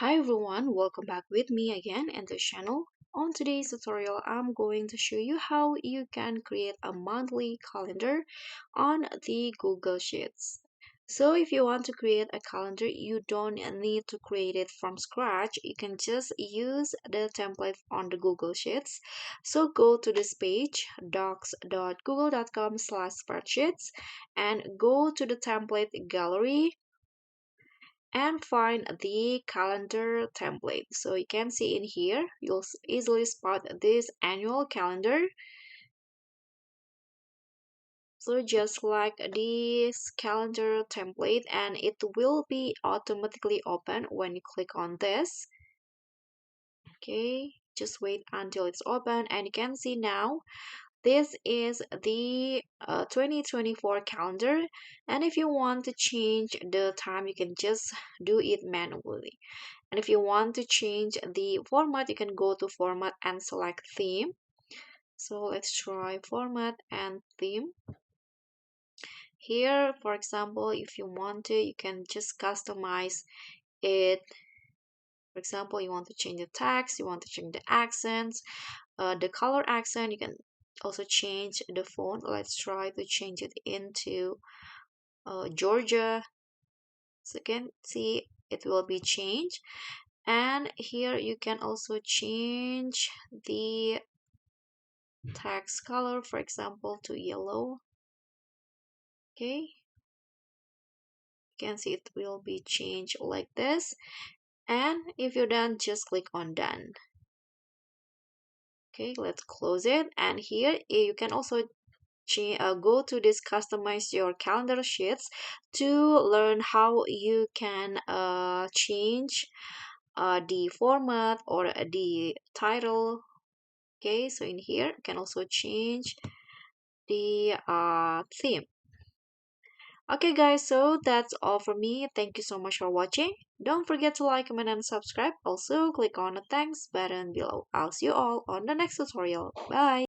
Hi everyone, welcome back with me again in the channel. On today's tutorial, I'm going to show you how you can create a monthly calendar on the Google Sheets. So if you want to create a calendar, you don't need to create it from scratch. You can just use the template on the Google Sheets. So go to this page, docs.google.com/spreadsheets, and go to the template gallery and find the calendar template. So you can see in here, you'll easily spot this annual calendar. So just like this calendar template, and it will be automatically open when you click on this. Okay, just wait until it's open, and you can see now this is the 2024 calendar, and if you want to change the time, you can just do it manually. And if you want to change the format, you can go to format and select theme. So let's try format and theme. Here, for example, if you want to, you can just customize it. For example, you want to change the text, you want to change the accents, the color accent. You can also change the font. Let's try to change it into Georgia. So you can see it will be changed. And here you can also change the text color, for example, to yellow. Okay, you can see it will be changed like this. And if you're done, just click on done. Okay, let's close it. And here you can also go to this customize your calendar sheets to learn how you can change the format or the title. Okay, so in here you can also change the theme. Okay guys, so that's all for me. Thank you so much for watching. Don't forget to like, comment, and subscribe. Also, click on the thanks button below. I'll see you all on the next tutorial. Bye!